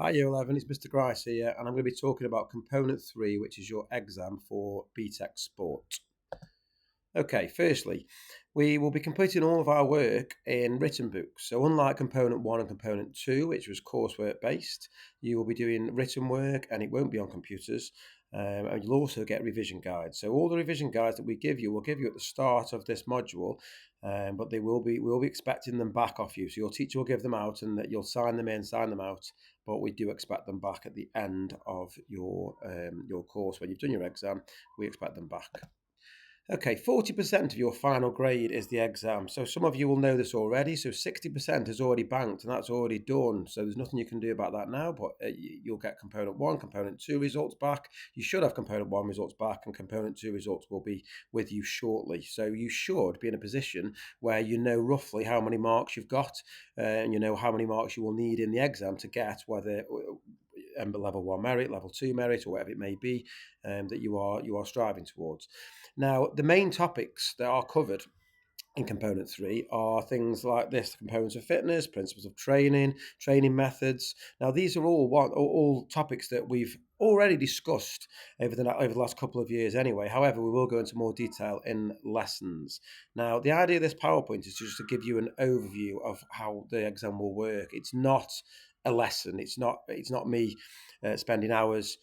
Hi, Year 11, it's Mr. Grice here, and I'm going to be talking about Component 3, which is your exam for BTEC Sport. Okay, firstly, we will be completing all of our work in written books. So unlike Component 1 and Component 2, which was coursework based, you will be doing written work and it won't be on computers. And you'll also get revision guides. So all the revision guides that we give you, we'll give you at the start of this module, but we'll be expecting them back off you. So your teacher will give them out and that you'll sign them in, sign them out, but we do expect them back at the end of your course. When you've done your exam, we expect them back. Okay, 40% of your final grade is the exam. So some of you will know this already. So 60% is already banked and that's already done. So there's nothing you can do about that now, but you'll get Component 1, Component 2 results back. You should have Component 1 results back and Component 2 results will be with you shortly. So you should be in a position where you know roughly how many marks you've got and you know how many marks you will need in the exam to get whether level 1 merit, level 2 merit, or whatever it may be that you are striving towards. Now, the main topics that are covered in Component 3 are things like this: the components of fitness, principles of training, training methods. Now, these are all topics that we've already discussed over the last couple of years anyway. However, we will go into more detail in lessons. Now, the idea of this PowerPoint is just to give you an overview of how the exam will work. It's not a lesson. It's not me spending hours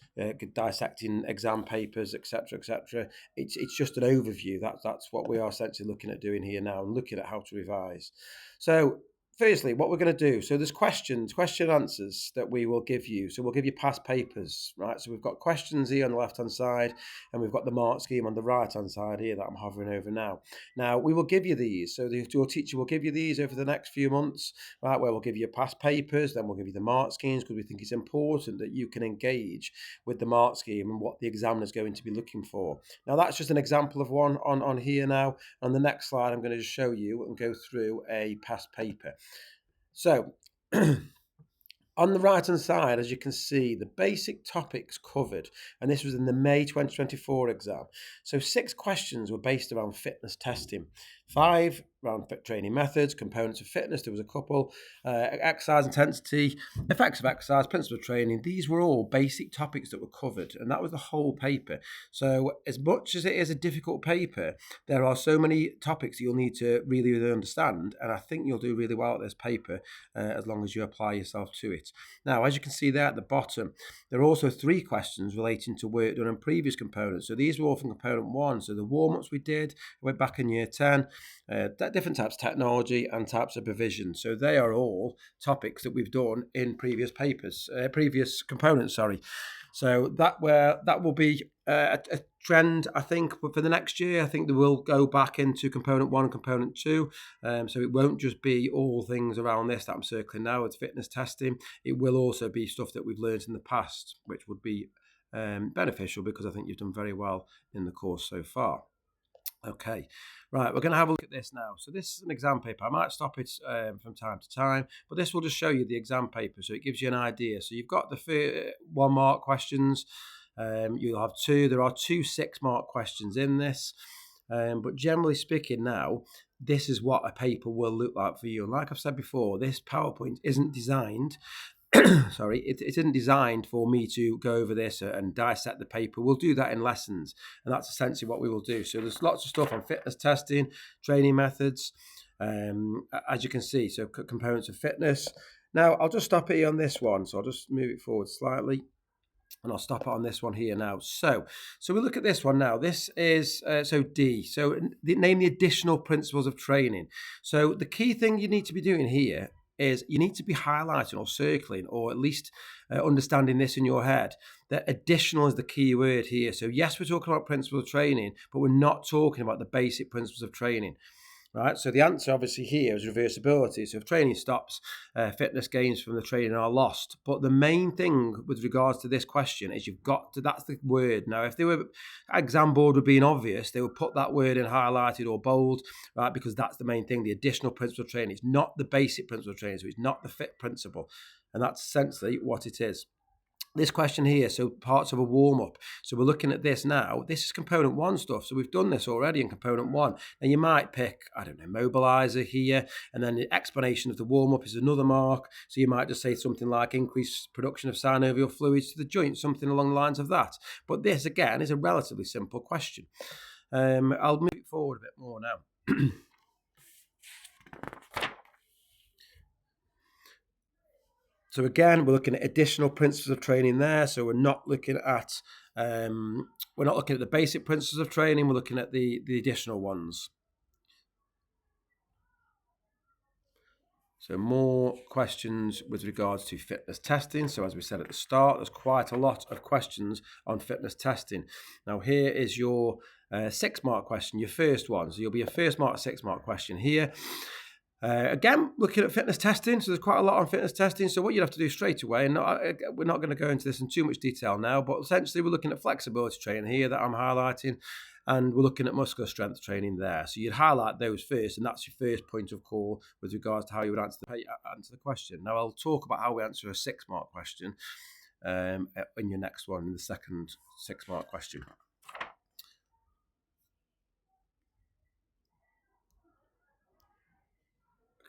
dissecting exam papers, etc., etc. It's just an overview. That's what we are essentially looking at doing here now, and looking at how to revise. So firstly, what we're going to do, so there's question answers that we will give you. So we'll give you past papers, right? So we've got questions here on the left-hand side, and we've got the mark scheme on the right-hand side here that I'm hovering over now. Now, we will give you these. So your teacher will give you these over the next few months, right, where we'll give you past papers, then we'll give you the mark schemes, because we think it's important that you can engage with the mark scheme and what the examiner is going to be looking for. Now, that's just an example of one on here now. On the next slide, I'm going to just show you and go through a past paper. So on the right-hand side, as you can see, the basic topics covered, and this was in the May 2024 exam. So 6 questions were based around fitness testing, 5 around training methods, components of fitness, there was a couple, exercise intensity, effects of exercise, principles of training. These were all basic topics that were covered, and that was the whole paper. So as much as it is a difficult paper, there are so many topics you'll need to really understand, and I think you'll do really well at this paper as long as you apply yourself to it. Now, as you can see there at the bottom, there are also 3 questions relating to work done on previous components. So these were all from Component 1. So the warm-ups we did, went back in Year 10, different types of technology and types of provision. So they are all topics that we've done in previous papers, previous components, sorry. So that will be a trend, I think, for the next year. I think they will go back into Component 1 and Component 2. So it won't just be all things around this that I'm circling now with fitness testing. It will also be stuff that we've learned in the past, which would be beneficial because I think you've done very well in the course so far. Okay, right, we're going to have a look at this now. So this is an exam paper. I might stop it from time to time, but this will just show you the exam paper, so it gives you an idea. So you've got the 1 mark questions. You'll have 2. There are 2 6-mark questions in this. But generally speaking now, this is what a paper will look like for you. And like I've said before, this PowerPoint isn't designed sorry, it isn't designed for me to go over this and dissect the paper. We'll do that in lessons, and that's essentially what we will do. So there's lots of stuff on fitness testing, training methods, as you can see, so components of fitness. Now, I'll just stop here on this one, so I'll just move it forward slightly, and I'll stop it on this one here now. So we look at this one now. This is, so D. So name the additional principles of training. So the key thing you need to be doing here is you need to be highlighting or circling, or at least understanding this in your head, that additional is the key word here. So yes, we're talking about principles of training, but we're not talking about the basic principles of training. Right, so the answer obviously here is reversibility. So if training stops, fitness gains from the training are lost. But the main thing with regards to this question is you've got to, that's the word. Now, if they were, exam board would be obvious, they would put that word in highlighted or bold, right, because that's the main thing, the additional principle of training. It's not the basic principle of training, so it's not the fit principle. And that's essentially what it is. this question here, so parts of a warm-up. So we're looking at this now. This is component 1 stuff. So we've done this already in component 1. And you might pick, I don't know, mobilizer here, and then the explanation of the warm-up is another mark. So you might just say something like increased production of synovial fluids to the joint, something along the lines of that. But this, again, is a relatively simple question. I'll move it forward a bit more now. So again, we're looking at additional principles of training there. So we're not looking at the basic principles of training. We're looking at the additional ones. So more questions with regards to fitness testing. So as we said at the start, there's quite a lot of questions on fitness testing. Now here is your 6-mark question, your first one. So you'll be a first mark, 6-mark question here. Again, looking at fitness testing, so there's quite a lot on fitness testing. So what you'd have to do straight away, and we're not going to go into this in too much detail now, but essentially we're looking at flexibility training here that I'm highlighting, and we're looking at muscular strength training there. So you'd highlight those first, and that's your first point of call with regards to how you would answer the question. Now I'll talk about how we answer a 6-mark question in your next one, in the second 6-mark question.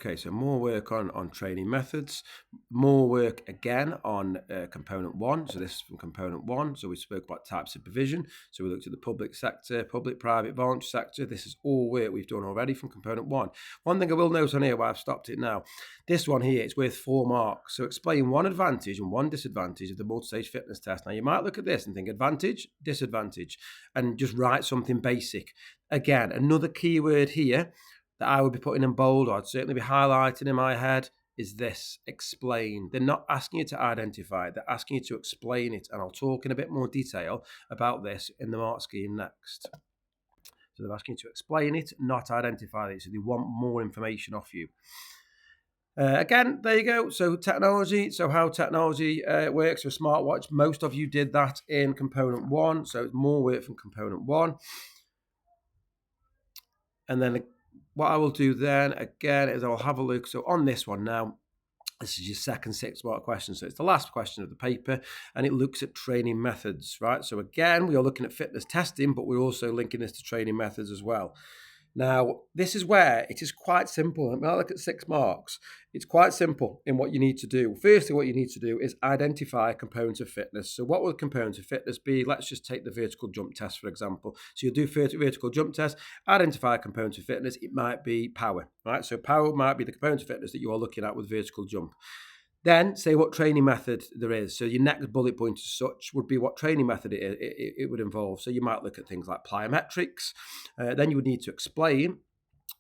Okay, so more work on training methods, more work again on component 1. So this is from component 1. So we spoke about types of provision. So we looked at the public sector, public, private, voluntary sector. This is all work we've done already from component 1. One thing I will note on here, where I've stopped it now, this one here, it's worth 4 marks. So explain one advantage and one disadvantage of the multi-stage fitness test. Now you might look at this and think advantage, disadvantage, and just write something basic. Again, another keyword here that I would be putting in bold, or I'd certainly be highlighting in my head, is this: explain. They're not asking you to identify it, they're asking you to explain it. And I'll talk in a bit more detail about this in the mark scheme next. So they're asking you to explain it, not identify it. So they want more information off you. Again, there you go. So technology, so how technology works with smartwatch. Most of you did that in component 1. So it's more work from component 1. And then what I will do then, again, is I'll have a look. So on this one now, this is your second 6-mark question. So it's the last question of the paper, and it looks at training methods, right? So again, we are looking at fitness testing, but we're also linking this to training methods as well. Now, this is where it is quite simple. When I look at 6 marks, it's quite simple in what you need to do. Firstly, what you need to do is identify a component of fitness. So what will the component of fitness be? Let's just take the vertical jump test, for example. So you'll do vertical jump test, identify a component of fitness. It might be power, right? So power might be the component of fitness that you are looking at with vertical jump. Then say what training method there is. So your next bullet point as such would be what training method it would involve. So you might look at things like plyometrics. Then you would need to explain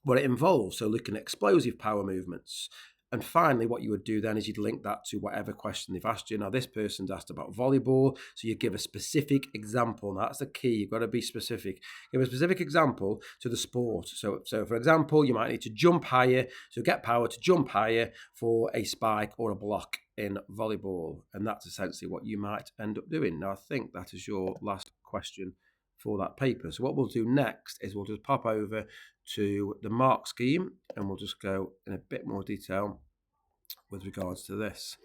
what it involves. So looking at explosive power movements. And finally, what you would do then is you'd link that to whatever question they've asked you. Now, this person's asked about volleyball, so you give a specific example. Now, that's the key. You've got to be specific. Give a specific example to the sport. So for example, you might need to jump higher, so get power to jump higher for a spike or a block in volleyball. And that's essentially what you might end up doing. Now, I think that is your last question for that paper. So what we'll do next is we'll just pop over to the mark scheme, and we'll just go in a bit more detail with regards to this.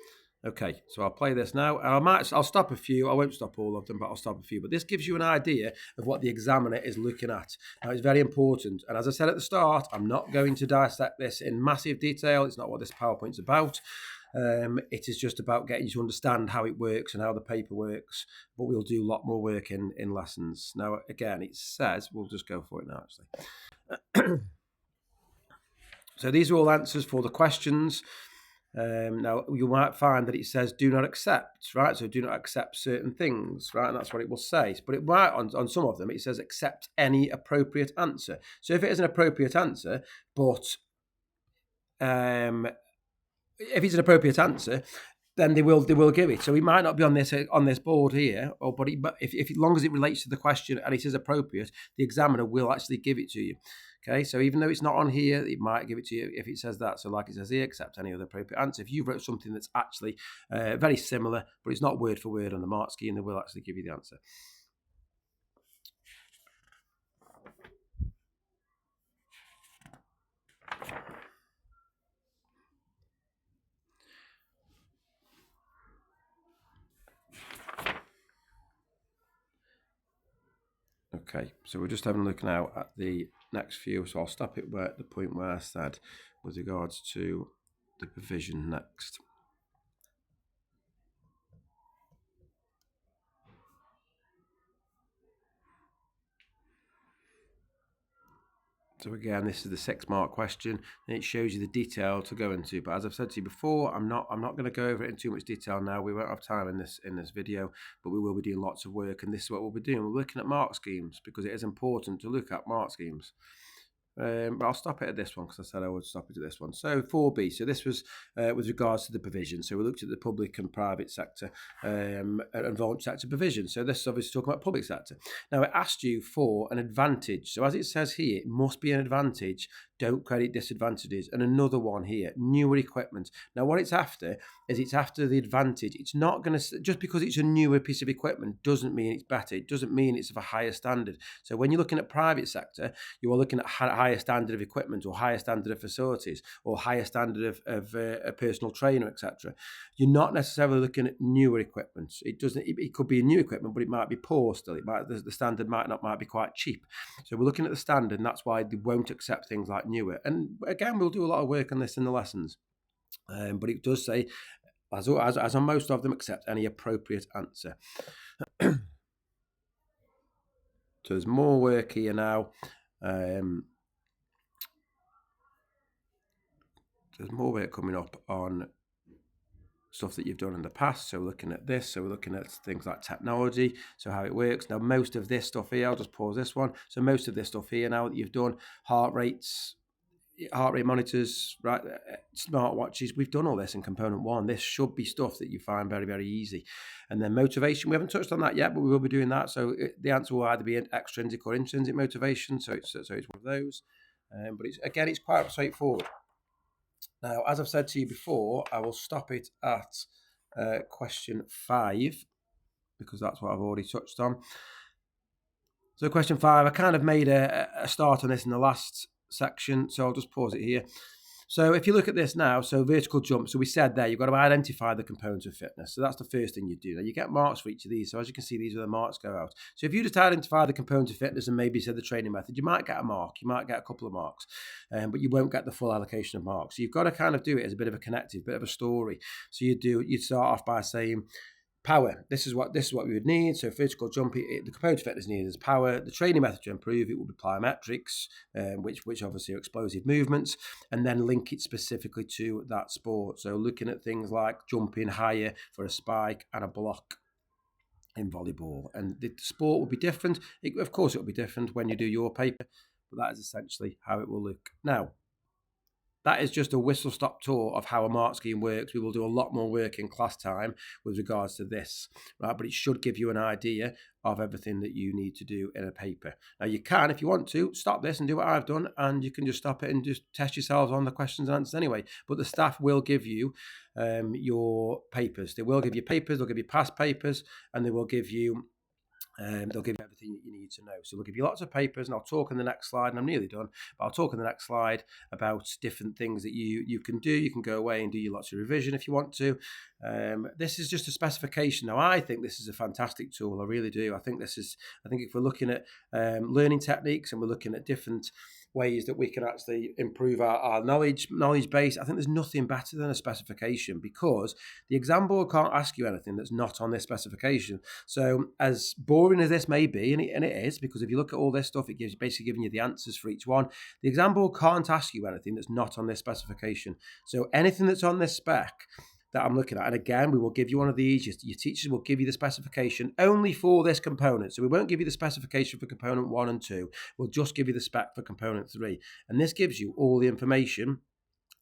Okay, so I'll play this now. I'll stop a few. I won't stop all of them, but I'll stop a few. But this gives you an idea of what the examiner is looking at. Now, it's very important. And as I said at the start, I'm not going to dissect this in massive detail. It's not what this PowerPoint's about. It is just about getting you to understand how it works and how the paper works. But we'll do a lot more work in lessons. Now, again, it says, we'll just go for it now, actually. So these are all answers for the questions. Now, you might find that it says do not accept, right? So do not accept certain things, right? And that's what it will say. But it might, on some of them, it says accept any appropriate answer. So if it is an appropriate answer, but if it's an appropriate answer, then they will give it. So it might not be on this board here, but if as long as it relates to the question and it is appropriate, the examiner will actually give it to you. Okay, so even though it's not on here, it might give it to you if it says that. So like it says here, accept any other appropriate answer. If you wrote something that's actually very similar, but it's not word for word on the mark scheme, they will actually give you the answer. Okay, so we're just having a look now at the next few. So I'll stop it at the point where I said with regards to the provision next. So again, this is the 6-mark question, and it shows you the detail to go into. But as I've said to you before, I'm not going to go over it in too much detail now. We won't have time in this video, but we will be doing lots of work, and this is what we'll be doing. We're looking at mark schemes because it is important to look at mark schemes. But I'll stop it at this one because I said I would stop it at this one. So 4B. So this was with regards to the provision. So we looked at the public and private sector and voluntary sector provision. So this is obviously talking about public sector. Now it asked you for an advantage. So as it says here, it must be an advantage. Don't credit disadvantages. And another one here, newer equipment. Now what it's after is it's after the advantage. It's not going to, just because it's a newer piece of equipment doesn't mean it's better. It doesn't mean it's of a higher standard. So when you're looking at private sector, you are looking at higher standard of equipment or higher standard of facilities or higher standard of a personal trainer, etc. You're not necessarily looking at newer equipment. It could be a new equipment, but it might be poor still. The standard might be quite cheap. So we're looking at the standard, and that's why they won't accept things like newer. And again, we'll do a lot of work on this in the lessons. But it does say, as on most of them, accept any appropriate answer. So there's more work here now. There's more work coming up on stuff that you've done in the past. So we're looking at this. So we're looking at things like technology, so how it works. Now, most of this stuff here, I'll just pause this one. So most of this stuff here now that you've done, heart rate monitors, right, smart watches, we've done all this in component 1. This should be stuff that you find very, very easy. And then motivation, we haven't touched on that yet, but we will be doing that. So the answer will either be an extrinsic or intrinsic motivation. So it's one of those. But it's quite straightforward. Now, as I've said to you before, I will stop it at question 5 because that's what I've already touched on. So question 5, I kind of made a start on this in the last section, so I'll just pause it here. So if you look at this now, so vertical jump, so we said there, you've got to identify the components of fitness. So that's the first thing you do. Now you get marks for each of these. So as you can see, these are the marks go out. So if you just identify the components of fitness and maybe said the training method, you might get a mark, you might get a couple of marks, but you won't get the full allocation of marks. So you've got to kind of do it as a bit of a connective, bit of a story. So you'd start off by saying, power, this is what we would need. So vertical jump, the component of fitness needed is power. The training method to improve it will be plyometrics, which obviously are explosive movements, and then link it specifically to that sport. So looking at things like jumping higher for a spike and a block in volleyball. And the sport will be different. Of course, it will be different when you do your paper, but that is essentially how it will look. Now, that is just a whistle-stop tour of how a mark scheme works. We will do a lot more work in class time with regards to this, right? But it should give you an idea of everything that you need to do in a paper. Now, you can, if you want to, stop this and do what I've done, and you can just stop it and just test yourselves on the questions and answers anyway. But the staff will give you your papers. They will give you papers, they'll give you past papers, and they will give you they'll give you everything that you need to know. So we'll give you lots of papers, and I'll talk in the next slide, and I'm nearly done, but I'll talk in the next slide about different things that you can do. You can go away and do your lots of revision if you want to. This is just a specification. Now, I think this is a fantastic tool. I really do. I think if we're looking at learning techniques and we're looking at different ways that we can actually improve our knowledge base, I think there's nothing better than a specification, because the exam board can't ask you anything that's not on this specification. So as boring as this may be, and it is, because if you look at all this stuff, it gives basically giving you the answers for each one. The exam board can't ask you anything that's not on this specification. So anything that's on this spec that I'm looking at, and again, we will give you one of these. Your teachers will give you the specification only for this component. So we won't give you the specification for component 1 and 2. We'll just give you the spec for component 3. And this gives you all the information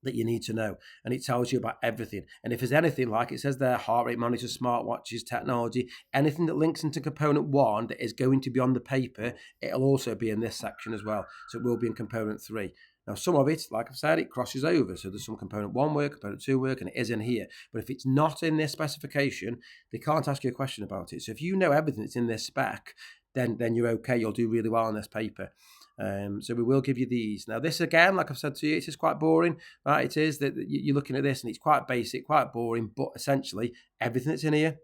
that you need to know, and it tells you about everything. And if there's anything, like it says there, heart rate monitors, smartwatches, technology, anything that links into component 1 that is going to be on the paper, it'll also be in this section as well. So it will be in component 3. Now, some of it, like I've said, it crosses over. So there's some component 1 work, component 2 work, and it is in here. But if it's not in this specification, they can't ask you a question about it. So if you know everything that's in this spec, then you're okay. You'll do really well on this paper. So we will give you these. Now, this again, like I've said to you, it is quite boring, right? It is that you're looking at this and it's quite basic, quite boring, but essentially everything that's in here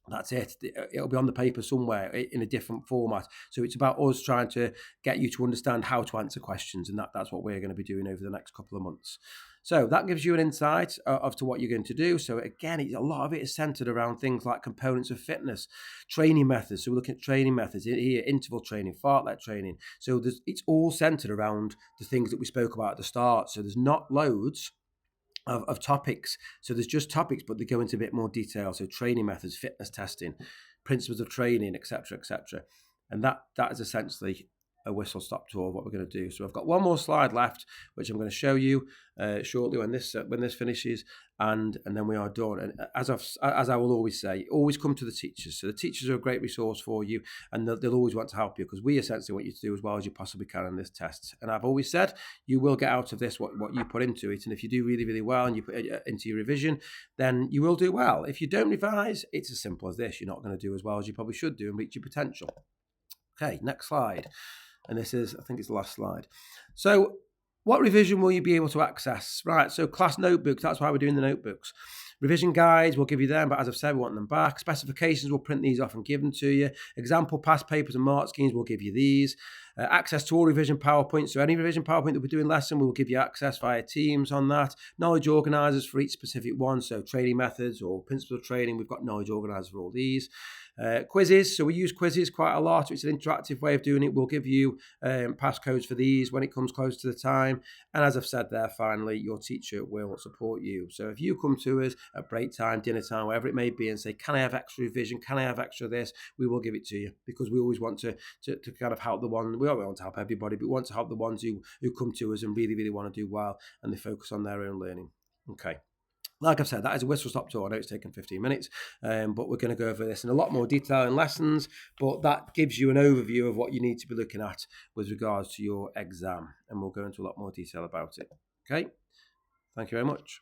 That's it. It'll be on the paper somewhere in a different format. So it's about us trying to get you to understand how to answer questions, and that's what we're going to be doing over the next couple of months. So that gives you an insight as to what you're going to do. So again, a lot of it is centered around things like components of fitness, training methods. So we're looking at training methods here, interval training, fartlek training. So it's all centered around the things that we spoke about at the start. So there's not loads of topics. So there's just topics, but they go into a bit more detail. So training methods, fitness testing, principles of training, etc., etc. And that is essentially a whistle-stop tour of what we're going to do. So I've got one more slide left, which I'm going to show you shortly when this finishes, and then we are done. And as I will always say, always come to the teachers. So the teachers are a great resource for you, and they'll always want to help you, because we essentially want you to do as well as you possibly can in this test. And I've always said you will get out of this what you put into it, and if you do really, really well and you put it into your revision, then you will do well. If you don't revise, it's as simple as this: you're not going to do as well as you probably should do and reach your potential. Okay, next slide. And this is, I think it's the last slide. So what revision will you be able to access? Right, so class notebooks, that's why we're doing the notebooks. Revision guides, we'll give you them, but as I've said, we want them back. Specifications, we'll print these off and give them to you. Example past papers and mark schemes, we'll give you these. Access to all revision PowerPoints. So any revision PowerPoint that we're doing lesson, we'll give you access via Teams on that. Knowledge organisers for each specific one. So training methods or principles of training, we've got knowledge organisers for all these. Quizzes, so we use quizzes quite a lot. It's an interactive way of doing it. We'll give you passcodes for these when it comes close to the time. And as I've said there, finally, your teacher will support you. So if you come to us at break time, dinner time, wherever it may be, and say, can I have extra revision? Can I have extra this? We will give it to you, because we always want to kind of help the one. We always want to help everybody, but we want to help the ones who come to us and really, really want to do well, and they focus on their own learning. Okay. Like I've said, that is a whistle-stop tour. I know it's taken 15 minutes, but we're going to go over this in a lot more detail in lessons, but that gives you an overview of what you need to be looking at with regards to your exam, and we'll go into a lot more detail about it. Okay? Thank you very much.